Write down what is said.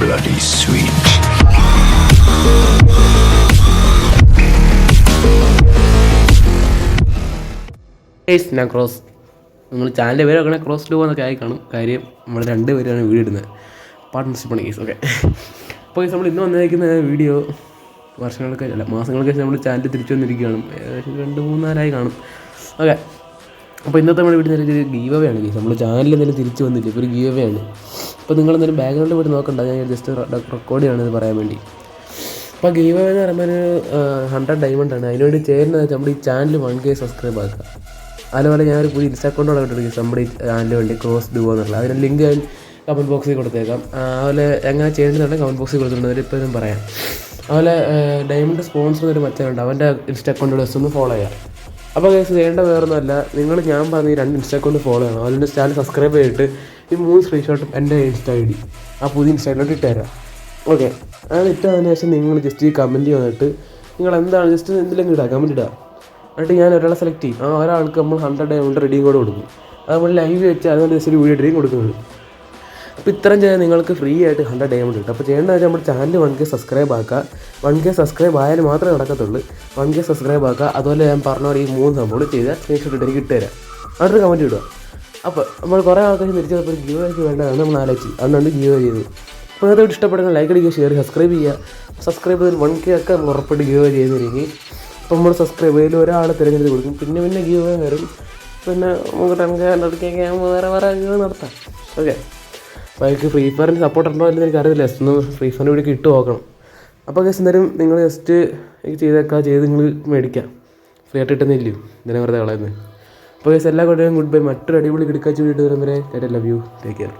bloody sweet. ഞാൻ cross, നിങ്ങൾ ചാനലിൻ്റെ പേര് നോക്കണേ ക്രോസ് ഡുവോ എന്നൊക്കെ ആയി കാണും. കാര്യം നമ്മൾ രണ്ടുപേരാണ് വീഡിയോ ഇടുന്നത്, പാർട്ട്ണർഷിപ്പാണ് കേസ്. ഓക്കെ, അപ്പോൾ നമ്മൾ ഇന്ന് വന്നിരിക്കുന്ന വീഡിയോ വർഷങ്ങൾക്ക് അല്ല മാസങ്ങൾക്ക് ശേഷം നമ്മൾ ചാനൽ തിരിച്ചു വന്നിരിക്കുകയാണ്. ഏകദേശം 2-3 നാലായി കാണും. ഓക്കെ, അപ്പോൾ ഇന്നത്തെ നമ്മുടെ വീട്ടിൽ ഒരു ഗീവ് അവേ ആണ് കേസ്. നമ്മൾ ചാനലിൽ എന്തെങ്കിലും തിരിച്ചു വന്നില്ല, ഇപ്പോൾ ഒരു ഗീവ് അവേ ആണ്. അപ്പോൾ നിങ്ങൾ എന്തെങ്കിലും ബാക്ക്ഗ്രൗണ്ട് പോയിട്ട് നോക്കണ്ട, ഞാൻ ജസ്റ്റ് റെക്കോർഡ് ചെയ്യണമെന്ന് പറയാൻ വേണ്ടി. അപ്പോൾ ഗീവ് അവേ എന്ന് പറയുമ്പോൾ 100 ഡയമണ്ട് ആണ്. അതിനുവേണ്ടി ചേരുന്നത് നമ്മുടെ ഈ ചാനൽ 1K സബ്സ്ക്രൈബ് ആക്കുക. അതുപോലെ ഞാനൊരു പുതിയ ഇൻസ്റ്റാ അക്കൗണ്ടോടെ ഇട്ടിരിക്കും നമ്മുടെ ഈ ചാനലിന് വേണ്ടി, ക്രോസ് ഡുവോ എന്നുള്ളത്. അതിന് ലിങ്ക് ഞാൻ കമൻറ്റ് ബോക്സിൽ കൊടുത്തേക്കാം. അതുപോലെ എങ്ങനെ ചെയ്യേണ്ടതുണ്ടെങ്കിൽ കമൻറ്റ് ബോക്സിൽ കൊടുത്തിട്ടുണ്ട്, അതിലിപ്പോൾ ഞാൻ പറയാം. അതുപോലെ ഡയമണ്ട് സ്പോൺസർ എന്നൊരു മച്ചാനുണ്ട്, അവൻ്റെ ഇൻസ്റ്റാ അക്കൗണ്ട് ജസ്റ്റ് ഒന്ന് ഫോളോ ചെയ്യാം. അപ്പോൾ കേസ് ചെയ്യേണ്ട വേറൊന്നുമല്ല, ഞാൻ പറഞ്ഞ ഈ 2 ഇൻസ്റ്റാ അക്കൗണ്ട് ഫോളോ ചെയ്യണം. അതിൻ്റെ ചാനൽ സബ്സ്ക്രൈബ് ചെയ്തിട്ട് ഈ 3 സ്ക്രീൻഷോട്ടും എൻ്റെ ഇൻസ്റ്റാ ID ആ പുതിയ ഇൻസ്റ്റാഗ്രാമിലോട്ട് ഇട്ടുതരാം. ഓക്കെ, അത് ഇട്ടതിന് ശേഷം നിങ്ങൾ ജസ്റ്റ് ഈ കമൻറ്റ് വന്നിട്ട് നിങ്ങൾ എന്താണ് ജസ്റ്റ് എന്തെങ്കിലും ഇടുക, കമൻറ്റ് ഇടുക. എന്നിട്ട് ഞാൻ ഒരാളെ സെലക്ട് ചെയ്യും. ആ ഒരാൾക്ക് നമ്മൾ 100 ഡയമണ്ട് റെഡിയും കൂടെ കൊടുക്കും. അത് നമ്മൾ ലൈവ് വെച്ച് അതുകൊണ്ട് ജസ്റ്റ് ഒരു വീഡിയോ റെഡിയും കൊടുക്കുന്നത്. അപ്പോൾ ഇത്രയും ചെയ്താൽ നിങ്ങൾക്ക് ഫ്രീ ആയിട്ട് 100 ഡയമണ്ട് കിട്ടും. അപ്പോൾ ചെയ്യേണ്ടത് വെച്ചാൽ നമ്മുടെ ചാനൽ 1K സബ്സ്ക്രൈബ് ആക്കുക. 1K സബ്സ്ക്രൈബ് ആയാലും മാത്രമേ നടക്കത്തുള്ളൂ. 1K സബ്സ്ക്രൈബ് ആക്കുക. അതുപോലെ ഞാൻ പറഞ്ഞ പോലെ ഈ 3 സംഭവം ചെയ്താൽ സ്ക്രീൻഷോട്ട് ഇട്ട് എനിക്ക് ഇട്ടുതരാം. അതൊരു കമൻറ്റ് ഇടുക. അപ്പോൾ നമ്മൾ കുറേ ആൾക്കാർ തിരിച്ചപ്പോൾ ഗീവ് അവേ വേണ്ടതാണ് നമ്മൾ ആലോചിച്ച്, അതുകൊണ്ട് ഗീവ് അവേ ചെയ്തു. അപ്പോൾ അതൊരു ഇഷ്ടപ്പെടുന്ന ലൈക്ക് അടിക്കുക, ഷെയർ, സബ്സ്ക്രൈബ് ചെയ്യുക. സബ്സ്ക്രൈബ് ചെയ്ത് 1K ഒക്കെ ഉറപ്പായിട്ട് ഗീവ് അവേ ചെയ്യുന്നില്ലെങ്കിൽ അപ്പോൾ നമ്മൾ സബ്സ്ക്രൈബ് ചെയ്തതിൽ ഒരാളെ തിരഞ്ഞെടുത്ത് കൊടുക്കും. പിന്നെ ഗീവ് അവേ വരും. പിന്നെ നമുക്ക് 10K വേറെ ഗീവ് നടത്താം. ഓക്കെ, അപ്പോൾ അതിലേക്ക് ഫ്രീ ഫയറിൻ്റെ സപ്പോർട്ട് ഉണ്ടോ എന്ന് എനിക്ക് അറിയില്ല. ജസ്റ്റ് ഒന്ന് ഫ്രീ ഫയറിൻ്റെ വീഡിയോ ഇട്ട് നോക്കണം. അപ്പോൾ ജസ്റ്റ് എന്തായാലും നിങ്ങൾ ജസ്റ്റ് ചെയ്ത് നിങ്ങൾ മേടിക്കാം. ഫ്രീ ആയിട്ട് കിട്ടുന്നില്ലയോ, ഇതിനെ വെറുതെ കളയുന്നത്. അപ്പോൾ എല്ലാ കൂടെയും ഗുഡ് ബൈ. മറ്റൊരു അടിപൊളി കിടക്കാച്ച് വീഡിയോ വരുന്നവരെ ലവ് യു, ടേക്ക് കെയർ.